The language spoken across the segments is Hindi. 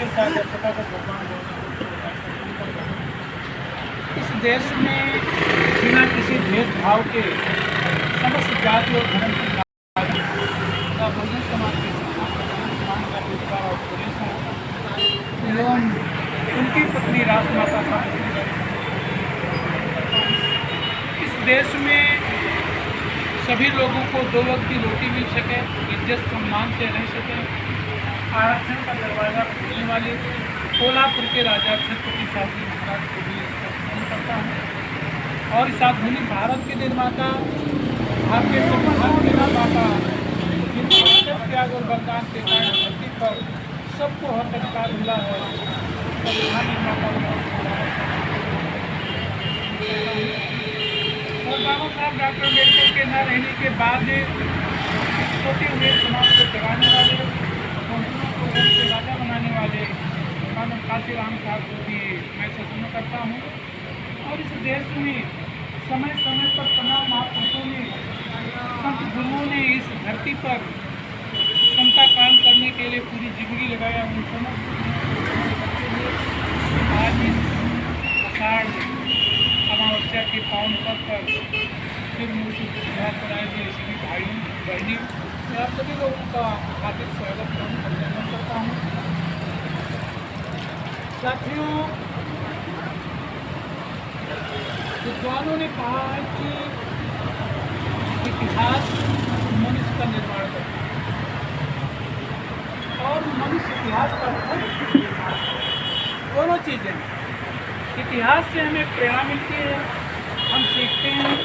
के साथ फटाफट भगवान इस देश में बिना किसी भेदभाव के समस्त जाति और धर्म की का बहुजन समाज के सम्मान का अधिकार और पुलिस है एवं उनकी पत्नी राजमाता का इस देश में सभी लोगों को 2 वक्त की रोटी मिल सके, इज्जत सम्मान से रह सके, आरक्षण का दरवाज़ा खोलने वाले कोल्हापुर के राजा छत्रपति शिवाजी महाराज को भी नमन करता हूँ और इस आधुनिक भारत के निर्माता, भारतीय संविधान के निर्माता, जिनके त्याग और बलिदान के कारण धरती पर सबको हक अधिकार मिला है, संविधान निर्माता और बाबा साहब डॉक्टर अम्बेडकर के न रहने के बाद सोते हुए समाज को जगाने वाले, को राजा बनाने वाले मानव काशीराम साहब को भी मैं सत्कार करता हूँ और इस देश में समय समय पर तमाम महापुरुषों ने, संत गुरुओं ने इस धरती पर समता कायम करने के लिए पूरी जिंदगी लगाया। उन समस्त आज आषाढ़ अमावस्या के पावन पद पर फिर मूर्ति विभाग कराए गए सभी भाइयों बहनी मैं आप सभी लोगों का हार्दिक स्वागत अभिनंदन करता हूँ। साथियों, विद्वानों ने कहा है कि इतिहास मनुष्य का निर्माण करता है और मनुष्य इतिहास का दोनों चीज़ें। इतिहास से हमें प्रेरणा मिलती है, हम सीखते हैं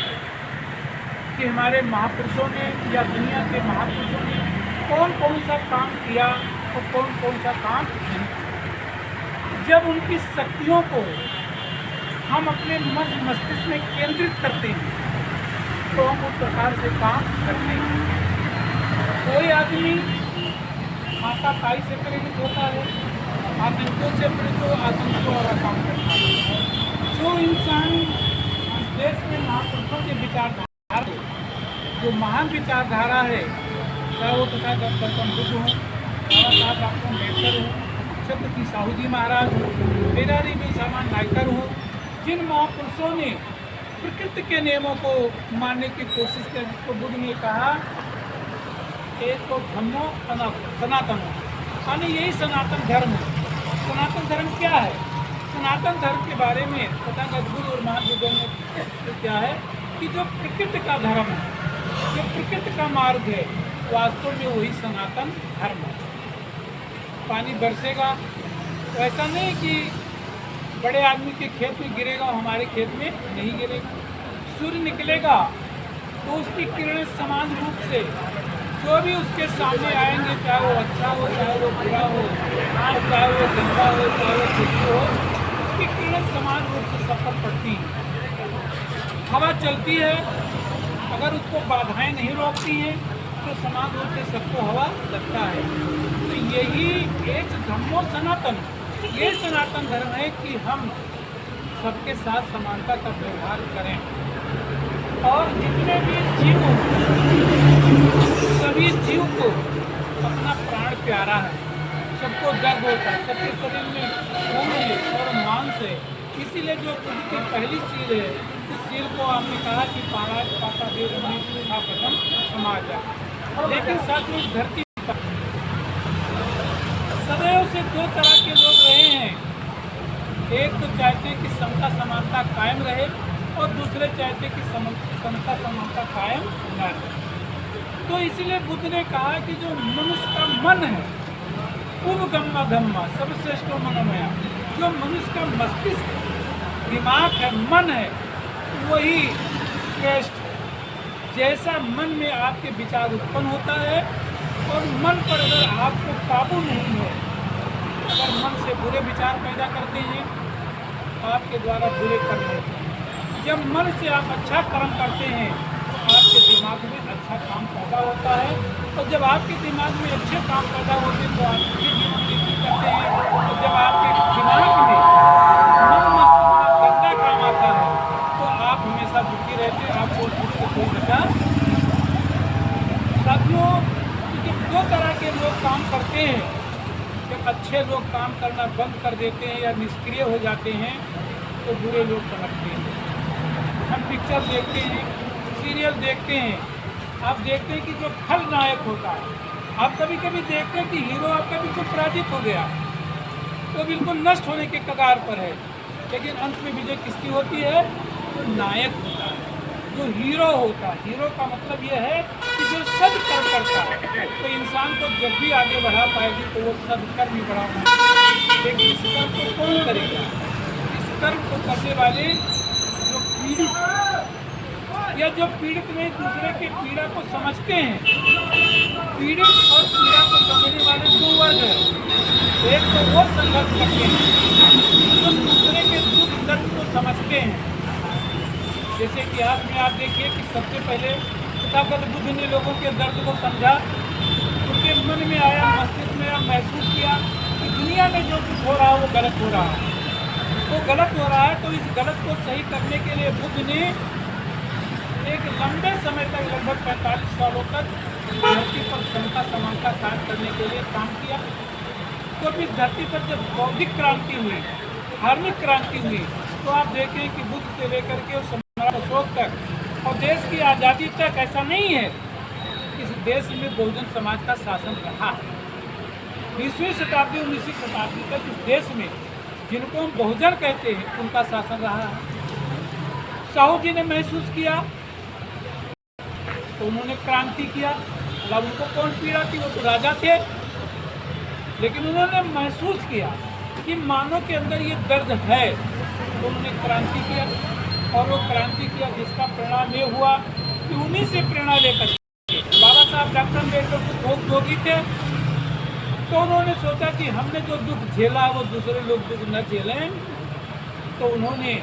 कि हमारे महापुरुषों ने या दुनिया के महापुरुषों ने कौन कौन सा काम किया और कौन कौन सा काम नहीं किया। जब उनकी शक्तियों को हम अपने मन मस्तिष्क में केंद्रित करते हैं तो हम उस प्रकार से काम करते हैं। कोई आदमी माता ताई से प्रेरित होता है, आतंकों से प्रेरित हो आतंकों और काम करता है। जो इंसान देश में महापुरुषों के विचारधारा, जो महान विचारधारा है, चाहे वो तथागत गौतम बुद्ध हो, बाबा साहब डॉक्टर अम्बेडकर हो, छत्रपति साहू जी महाराज हो, पेरारी में सामान नायकर हो, जिन महापुरुषों ने प्रकृति के नियमों को मानने की कोशिश की, जिसको बुद्ध ने कहा एक तो धम्मो सनातन, यानी यही सनातन धर्म है। सनातन धर्म क्या है? सनातन धर्म के बारे में तथागत बुद्ध और महाबुद्ध ने क्या है कि जो प्रकृति का धर्म है, जो प्रकृति का मार्ग है, वास्तव में वही सनातन धर्म है। पानी बरसेगा तो ऐसा नहीं कि बड़े आदमी के खेत में गिरेगा, हमारे खेत में नहीं गिरेगा। सूर्य निकलेगा तो उसकी किरणें समान रूप से जो भी उसके सामने आएंगे, चाहे वो अच्छा हो, चाहे वो बुरा हो, चाहे वो गंदा हो, चाहे वो कुछ हो, उसकी किरणें समान रूप से सब पर पड़ती हैं। हवा चलती है, अगर उसको बाधाएं नहीं रोकती हैं तो समान रूप से सबको हवा लगता है। तो यही एक धम्मो सनातन, ये सनातन धर्म है कि हम सबके साथ समानता का व्यवहार करें और जितने भी जीव, सभी जीव को अपना प्राण प्यारा है। सबको दर्द होता है, सबके शरीर में खून है और मांस है। इसीलिए जो बुद्ध की पहली सील है, उस सील को आपने कहा कि पारा पाता देव था प्रथम समाज है। लेकिन साथ में धरती सदैव से 2 तरह के लोग रहे हैं। एक तो चाहते हैं कि समता समानता कायम रहे और दूसरे चाहते हैं कि समता समानता कायम न रहे। तो इसलिए बुद्ध ने कहा कि जो मनुष्य का मन है, पूर्व गम्मा धम्मा सर्वश्रेष्ठ मनोमया, जो मनुष्य का मस्तिष्क, दिमाग है, मन है, वही श्रेष्ठ। जैसा मन में आपके विचार उत्पन्न होता है और मन पर अगर आपको काबू नहीं है, अगर मन से बुरे विचार पैदा करते हैं तो आपके द्वारा बुरे कर्म होते हैं। जब मन से आप अच्छा कर्म करते हैं तो आपके दिमाग में अच्छा काम पैदा होता है और जब आपके दिमाग में अच्छे काम पैदा होते हैं तो आप उसके जीवन की करते हैं। और जब आपके दिमाग में मन मस्तिष्क में गंदा काम आता है तो आप हमेशा दुखी रहते हैं, आपको उससे कोई बचा। साथियों, जब 2 तरह के लोग काम करते हैं, एक अच्छे लोग काम करना बंद कर देते हैं या निष्क्रिय हो जाते हैं तो बुरे लोग समझते हैं। हम पिक्चर देखते हैं, सीरियल देखते हैं, आप देखते हैं कि जो खलनायक होता है, आप कभी कभी देखते हैं कि हीरो आपका बिल्कुल पराजित हो गया, तो बिल्कुल नष्ट होने के कगार पर है, लेकिन अंत में विजय किसकी होती है? जो नायक होता है, जो हीरो होता है। हीरो का मतलब यह है कि जो सदकर्म करता है, तो इंसान को जब भी आगे बढ़ा पाएगी तो वो सदकर्म ही बढ़ाना। लेकिन इस कर्म को कौन करेगा? इस कर्म को करने वाले जो पीड़ित या जो पीड़ित में दूसरे की पीड़ा को समझते हैं। पीड़ित और पीड़ा को समझने वाले दो वर्ग हैं। एक तो वो संघर्ष करते हैं जो दूसरे के दुख दर्द को समझते हैं। जैसे इतिहास में आप देखिए कि सबसे पहले तथागत बुद्ध ने लोगों के दर्द को समझा, उनके मन में आया, मस्तिष्क में आया, महसूस किया कि दुनिया में जो कुछ हो रहा है वो गलत हो रहा है, वो गलत हो रहा है। तो इस गलत को सही करने के लिए बुद्ध ने एक लंबे समय तक, लगभग 45 सालों तक धरती पर समता समानता कायम करने के लिए काम किया। तो इस धरती पर जब बौद्धिक क्रांति हुई, धार्मिक क्रांति हुई, तो आप देखें कि बुद्ध से लेकर के सम्राट अशोक तक और देश की आज़ादी तक ऐसा नहीं है, इस देश में बहुजन समाज का शासन रहा। 20वीं शताब्दी 19वीं शताब्दी तक इस देश में जिनको हम बहुजन कहते हैं उनका शासन रहा है। साहू जी ने महसूस किया तो उन्होंने क्रांति किया। मतलब उनको कौन पीड़ा थी? वो तो राजा थे, लेकिन उन्होंने महसूस किया कि मानव के अंदर ये दर्द है, तो उन्होंने क्रांति किया। और वो क्रांति किया जिसका परिणाम ये हुआ कि उन्हीं से प्रेरणा लेकर बाबा साहब डॉक्टर अम्बेडकर को बहुत रोगी थे, तो उन्होंने सोचा कि हमने जो दुख झेला वो दूसरे लोग दुख न झेलें। तो उन्होंने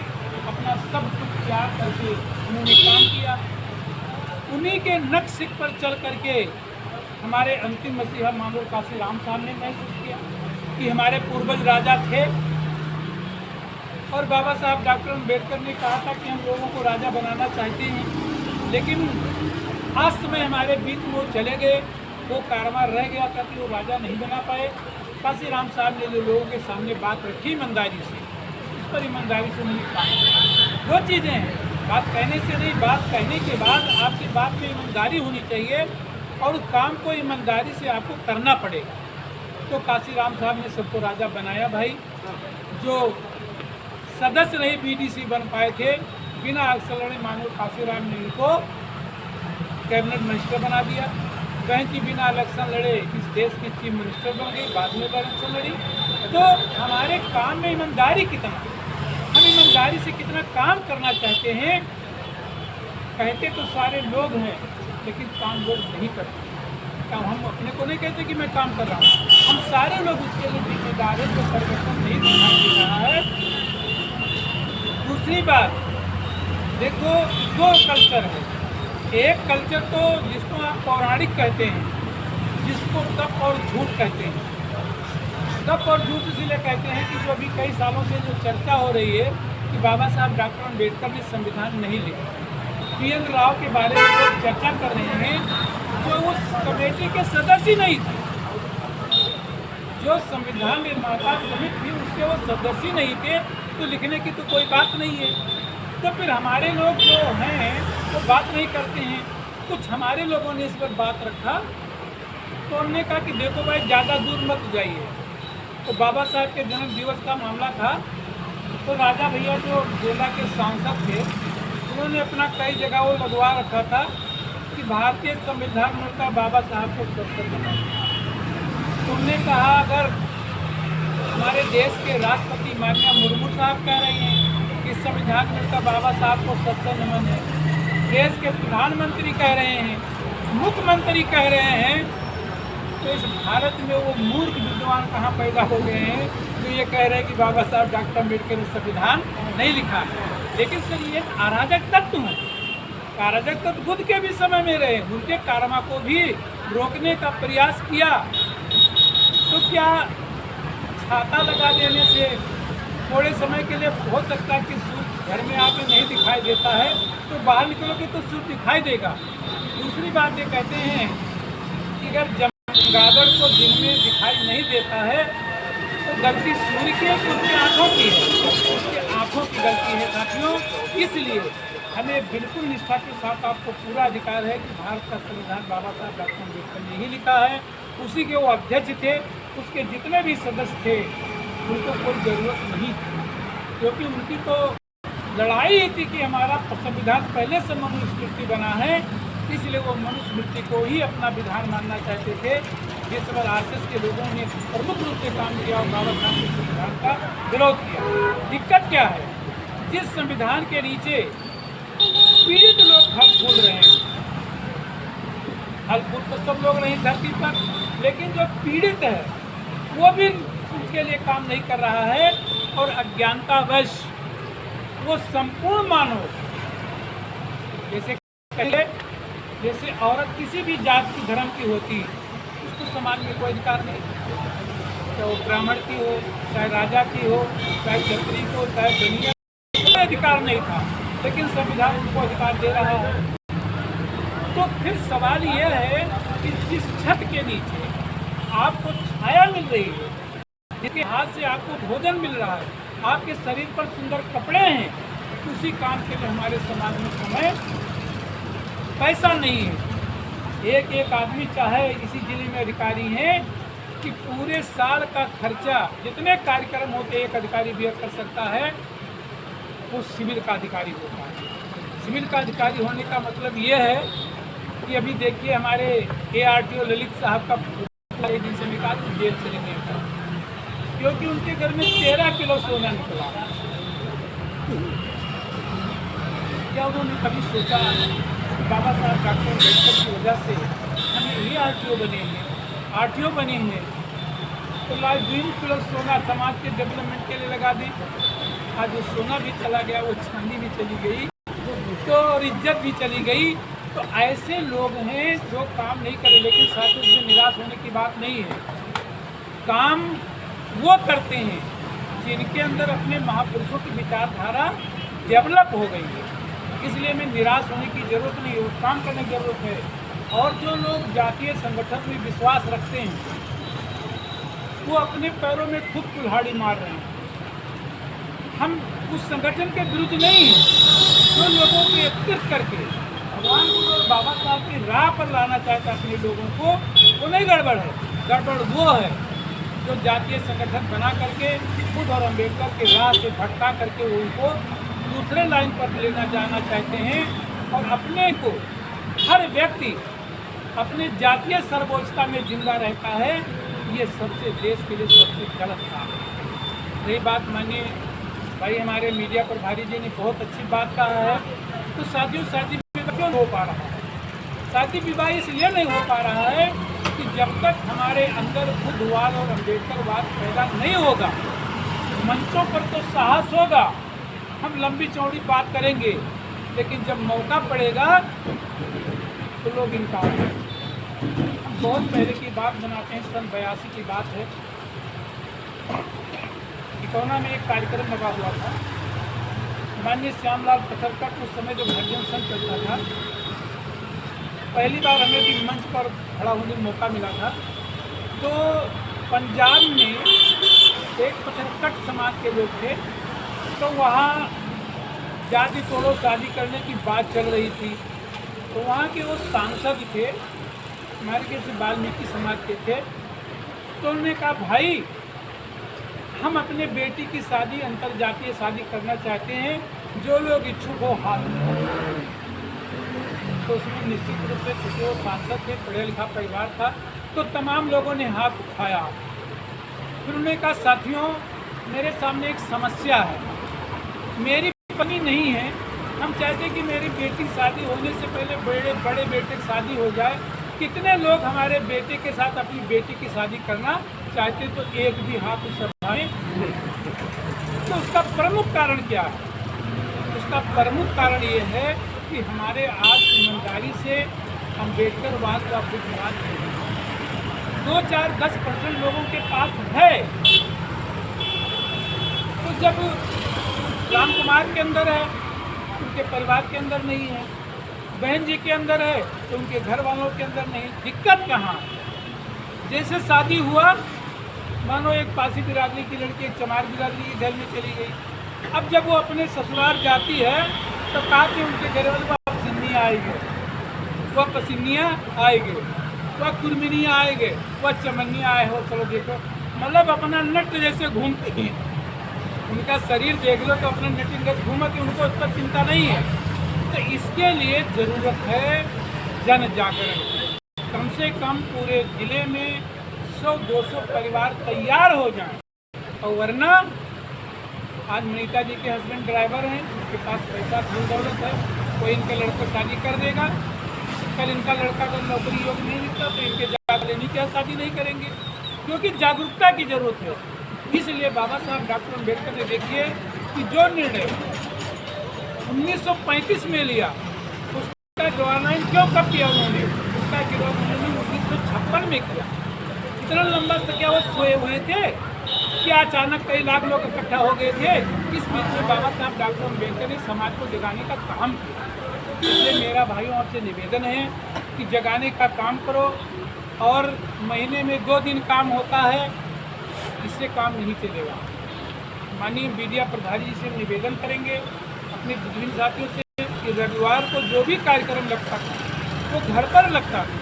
अपना सब दुख त्याग करके उन्होंने काम किया। उन्हीं के नक्श पर चल करके हमारे अंतिम मसीहा मानव काशी राम साहब ने महसूस किया कि हमारे पूर्वज राजा थे, और बाबा साहब डॉक्टर अम्बेडकर ने कहा था कि हम लोगों को राजा बनाना चाहते हैं, लेकिन आज समय हमारे बीच में वो चले गए, वो कारवां रह गया था कि वो राजा नहीं बना पाए। काशी राम साहब ने जो लोगों के सामने बात रखी ईमानदारी से, उस पर ईमानदारी से उन्होंने कहा। दो चीज़ें हैं, बात कहने से नहीं, बात कहने के बाद आपकी बात में ईमानदारी होनी चाहिए और उस काम को ईमानदारी से आपको करना पड़ेगा। तो काशी राम साहब ने सबको राजा बनाया भाई। जो सदस्य नहीं बीडीसी बन पाए थे, बिना अक्सर लड़े मानव काशी राम ने इनको कैबिनेट मिनिस्टर बना दिया। बहन जी बिना इलेक्शन लड़े इस देश की चीफ मिनिस्टर बन गई, बाद में इलेक्शन लड़ी। तो हमारे काम में ईमानदारी कितना, हम ईमानदारी से कितना काम करना चाहते हैं। कहते तो सारे लोग हैं, लेकिन काम लोग नहीं करते। काम हम अपने को नहीं कहते कि मैं काम कर रहा हूँ, हम सारे लोग उसके लिए जिम्मेदार हैं। जो परिवर्तन नहीं दिखाई दे रहा है। दूसरी बात देखो, दो कल्चर है। एक कल्चर तो जिसको आप पौराणिक कहते हैं, जिसको तप और झूठ कहते हैं। तप और झूठ इसलिए कहते हैं कि जो अभी कई सालों से जो चर्चा हो रही है कि बाबा साहब डॉक्टर अम्बेडकर ने संविधान नहीं लिखा, पीएन राव के बारे में लोग चर्चा कर रहे हैं, जो उस कमेटी के सदस्य ही नहीं थे। जो संविधान निर्माता समिति थी उसके वो सदस्य नहीं थे, तो लिखने की तो कोई बात नहीं है। तो फिर हमारे लोग जो हैं वो बात नहीं करते हैं। कुछ हमारे लोगों ने इस पर बात रखा, तो हमने कहा कि देखो भाई ज़्यादा दूर मत जाइए। तो बाबा साहब के जन्म दिवस का मामला था, तो राजा भैया जो गोला के सांसद थे, उन्होंने अपना कई जगह वो लगवा रखा था कि भारतीय संविधान निर्माता बाबा साहब को सदस्य बनाया। तुमने कहा अगर हमारे देश के राष्ट्रपति माननीय मुर्मू साहब कह रहे हैं कि संविधान निर्माता बाबा साहब को सत्य नमन है, देश के प्रधानमंत्री कह रहे हैं, मुख्यमंत्री कह रहे हैं, तो इस भारत में वो मूर्ख विद्वान कहाँ पैदा हो गए हैं तो ये कह रहे हैं कि बाबा साहब डॉक्टर अम्बेडकर ने संविधान नहीं लिखा। लेकिन सर ये अराजक तत्व है। अराजक तत्व बुद्ध के भी समय में रहे, उनके कारवां को भी रोकने का प्रयास किया। तो क्या छाता लगा देने से थोड़े समय के लिए हो सकता है कि सूर्य घर में आके नहीं दिखाई देता है, तो बाहर निकलोगे तो सूर्य दिखाई देगा। दूसरी बात ये कहते हैं कि अगर चमगादड़ को दिन में दिखाई नहीं देता है गलती सूर्य की है कि उनकी आँखों की है? उनकी आँखों की गलती है साथियों। इसलिए हमें बिल्कुल निष्ठा के साथ आपको पूरा अधिकार है कि भारत का संविधान बाबा साहब डॉक्टर अम्बेडकर ने ही लिखा है। उसी के वो अध्यक्ष थे, उसके जितने भी सदस्य थे उनको कोई ज़रूरत नहीं थी, क्योंकि उनकी तो लड़ाई ही थी कि हमारा संविधान पहले से मनुस्मृति बना है, इसलिए वो मनुस्मृति को ही अपना विधान मानना चाहते थे। जिस पर आरएसएस के लोगों ने प्रमुख रूप से काम किया और बाबा साहब के संविधान का विरोध किया। दिक्कत क्या है, जिस संविधान के नीचे पीड़ित लोग फल फूल रहे हैं, फल फूल तो सब लोग नहीं धरती पर, लेकिन जो पीड़ित है वो भी उसके लिए काम नहीं कर रहा है, और अज्ञानतावश वो संपूर्ण मानव, जैसे औरत किसी भी जात की धर्म की होती, उसको समाज में कोई अधिकार नहीं, चाहे वो ब्राह्मण की हो, चाहे राजा की हो, चाहे क्षत्रिय की हो, चाहे बनिया, कोई अधिकार नहीं था, लेकिन संविधान उनको अधिकार दे रहा है। तो फिर सवाल यह है कि जिस छत के नीचे आपको छाया मिल रही है, जिसके हाथ से आपको भोजन मिल रहा है, आपके शरीर पर सुंदर कपड़े हैं, उसी काम के लिए हमारे समाज में समय पैसा नहीं है। एक एक आदमी चाहे इसी जिले में अधिकारी हैं कि पूरे साल का खर्चा जितने कार्यक्रम होते एक अधिकारी भी कर सकता है, वो सिविल का अधिकारी होता है। सिविल का अधिकारी होने का मतलब ये है कि अभी देखिए हमारे ARTO ललित साहब का दिन से निकाल जेल चले गए, क्योंकि उनके घर में 13 किलो सोना निकला। क्या उन्होंने कभी सोचा बाबा साहब डॉक्टर अम्बेडकर की वजह से हमें ARTO बने हैं, RTO बने हैं, तो 2 किलो सोना समाज के डेवलपमेंट के लिए लगा दें। आज वो सोना भी चला गया, वो चांदी भी चली गई, तो इज्जत भी चली गई। तो ऐसे लोग हैं जो काम नहीं करे, लेकिन साथ उसमें निराश होने की बात नहीं है। काम वो करते हैं जिनके अंदर अपने महापुरुषों की विचारधारा डेवलप हो गई है, इसलिए हमें निराश होने की ज़रूरत नहीं है, वो काम करने की ज़रूरत है। और जो लोग जातीय संगठन में विश्वास रखते हैं वो अपने पैरों में खुद कुल्हाड़ी मार रहे हैं। हम उस संगठन के विरुद्ध नहीं हैं, जो लोगों को एकत्रित करके भगवान गुरु और बाबा साहब की राह पर लाना चाहता है अपने लोगों को, वो नहीं गड़बड़ है। गड़बड़ वो है जो जातीय संगठन बना करके खुद और अम्बेडकर के राह से भटका करके उनको दूसरे लाइन पर लेना जाना चाहते हैं, और अपने को हर व्यक्ति अपने जातीय सर्वोच्चता में जिंदा रहता है। ये सबसे देश के लिए सबसे गलत काम है। रही बात मानिए भाई, हमारे मीडिया प्रभारी जी ने बहुत अच्छी बात कहा है, तो साथियों शादी विवाह क्यों हो पा रहा है? शादी विवाह इसलिए नहीं हो पा रहा है कि जब तक हमारे अंदर बुद्धवाद और अम्बेडकरवाद पैदा नहीं होगा, मंचों पर तो साहस होगा, हम लंबी चौड़ी बात करेंगे, लेकिन जब मौका पड़ेगा तो लोग इनकार करेंगे। हम बहुत पहले की बात बनाते हैं, सन 82 की बात है। इटौना में एक कार्यक्रम लगा हुआ था, माननीय श्यामलाल पथरकर उस समय जो भजन संघ चलता था, पहली बार हमें भी मंच पर खड़ा होने का मौका मिला था। तो पंजाब में एक पथरकट समाज के लोग थे, तो वहाँ जाति तोड़ो शादी करने की बात चल रही थी। तो वहाँ के वो सांसद थे, हमारे कैसे वाल्मीकि समाज के थे, तो उन्होंने कहा भाई हम अपने बेटी की शादी अंतर जातीय शादी करना चाहते हैं, जो लोग इच्छुक हो हाथ उठाओ। तो उसमें निश्चित रूप से जो सांसद थे, पढ़े लिखा परिवार था, तो तमाम लोगों ने हाथ उठाया। फिर उन्होंने कहा साथियों मेरे सामने एक समस्या है, मेरी पत्नी नहीं है, हम चाहते कि मेरी बेटी की शादी होने से पहले बड़े बेटे की शादी हो जाए। कितने लोग हमारे बेटे के साथ अपनी बेटी की शादी करना चाहते, तो एक भी हाथ उस सभा में नहीं। तो उसका प्रमुख कारण क्या है? उसका प्रमुख कारण ये है कि हमारे आज ईमानदारी से अम्बेडकरवाद का बुद्धवाद नहीं, 2-4-10% लोगों के पास है। तो जब राम कुमार के अंदर है, उनके परिवार के अंदर नहीं है, बहन जी के अंदर है तो उनके घर वालों के अंदर नहीं। दिक्कत कहाँ? जैसे शादी हुआ मानो एक पासी बिरादरी की लड़की एक चमार बिरादरी के घर में चली गई। अब जब वो अपने ससुराल जाती है तो कहा कि उनके घर वाले वह पसीनियाँ आएंगे, वह पसीनियाँ आएंगे, वह कुर्मिनियाँ आएंगे, वह चमनियाँ आए हो। चलो देखो, मतलब अपना नट जैसे घूमती हैं, उनका शरीर देख लो तो अपना नट घूमती, उनको उस पर चिंता नहीं है। तो इसके लिए ज़रूरत है जन जागरण की। कम से कम पूरे ज़िले में 100-200 परिवार तैयार हो जाएं। और वरना आज मनीता जी के हस्बैंड ड्राइवर हैं, उनके पास पैसा धन दौलत है, कोई इनके लड़के शादी कर देगा। कल इनका लड़का अगर नौकरी योग नहीं मिलता तो इनके जाग लेनी क्या शादी नहीं करेंगे, क्योंकि जागरूकता की ज़रूरत है। इसलिए बाबा साहब डॉक्टर अम्बेडकर ने देखिए कि जो निर्णय 1935 में लिया, उसका क्रियान्वयन क्यों कब किया उन्होंने, उसका क्रियान्वयन 1956 में किया। इतना लंबा तो क्या वो सोए हुए थे, क्या अचानक कई लाख लोग इकट्ठा हो गए थे? इस बीच में बाबा साहब डॉक्टर अम्बेडकर ने समाज को जगाने का काम किया। इसलिए मेरा भाइयों आपसे निवेदन है कि जगाने का काम करो। और महीने में 2 दिन काम होता है, इससे काम नहीं चलेगा। माननीय मीडिया प्रभारी जी से निवेदन करेंगे अपने बुजुर्ग साथियों से कि रविवार को जो भी कार्यक्रम लगता था वो घर पर लगता था।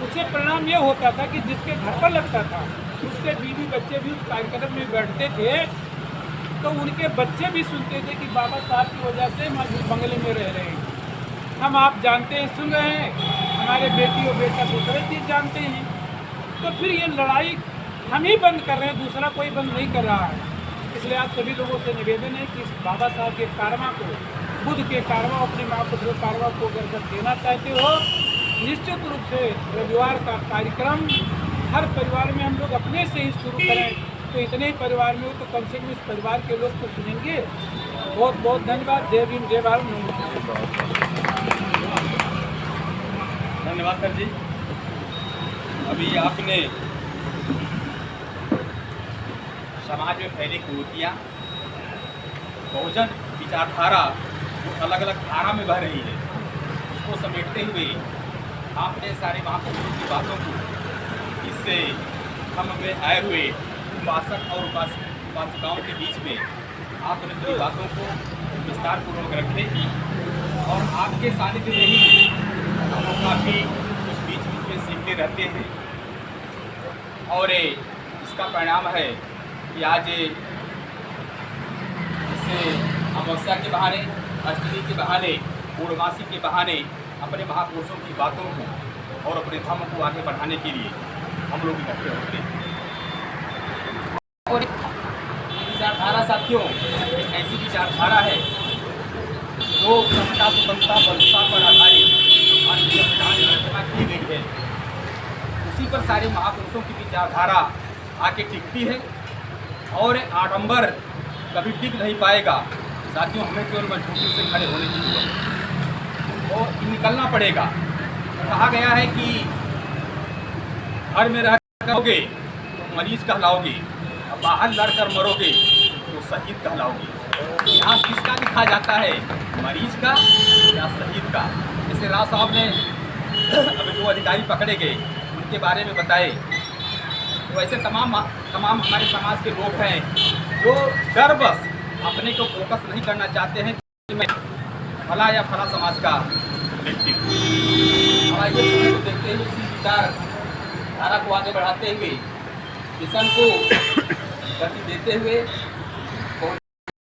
उससे परिणाम ये होता था कि जिसके घर पर लगता था उसके बीवी बच्चे भी उस कार्यक्रम में बैठते थे, तो उनके बच्चे भी सुनते थे कि बाबा साहब की वजह से हम इस बंगले में रह रहे हैं। हम आप जानते हैं, सुन रहे हैं, हमारे बेटी और बेटा दूसरे चीज़ जानते हैं। तो फिर ये लड़ाई हम ही बंद कर रहे हैं, दूसरा कोई बंद नहीं कर रहा है। इसलिए आप सभी लोगों से निवेदन है कि इस बाबा साहब के कारवा को, बुद्ध के कारवा, अपने महापुरुष कारवा को अगर देना चाहते हो, निश्चित रूप से रविवार का कार्यक्रम हर परिवार में हम लोग अपने से ही शुरू करें। तो इतने ही परिवार में हो तो कम से कम इस परिवार के लोग तो सुनेंगे। बहुत बहुत धन्यवाद। जय भीम, जय भारत। धन्यवाद सर जी। अभी आपने समाज में फैली कुरीतियाँ, बहुजन विचारधारा जो अलग अलग धारा में बह रही है, उसको समेटते हुए आपने सारे महापुरुषों की बातों को इससे हम में आए हुए उपासक और उपासिकाओं के बीच में आपने अपनी बातों को विस्तार पूर्वक रखे और आपके सानिध्य में ही हम लोग काफ़ी कुछ बीच में सीखते रहते हैं। और इसका परिणाम है कि आज इससे अमावस्या के बहाने, अष्टमी के बहाने, पूर्णमासी के बहाने अपने महापुरुषों की बातों को और अपने धर्म को आगे बढ़ाने के लिए हम लोग इकट्ठे होते हैं। और विचारधारा साथियों एक ऐसी विचारधारा है जो समता, स्वतंत्रता, बंधुता पर आधारित रचना की गई है। उसी पर सारे महापुरुषों की विचारधारा आके टिकती है और आडंबर कभी टिक नहीं पाएगा। साथियों, हमें केवल मजबूती से खड़े होने की जरूरत है और निकलना पड़ेगा। कहा गया है कि घर में रह करोगे तो मरीज कहलाओगे, अब बाहर लड़कर मरोगे तो शहीद कहलाओगे। यहाँ किसका लिखा जाता है, मरीज का या शहीद का? जैसे राव साहब ने अभी जो अधिकारी पकड़े गए उनके बारे में बताए, तो ऐसे तमाम हमारे समाज के लोग हैं जो डर बस अपने को फोकस नहीं करना चाहते हैं कि मैं फला या फला समाज का व्यक्ति हूँ। हमारे समय को देखते हुए इसी विचार धारा को आगे बढ़ाते हुए मिशन को गति देते हुए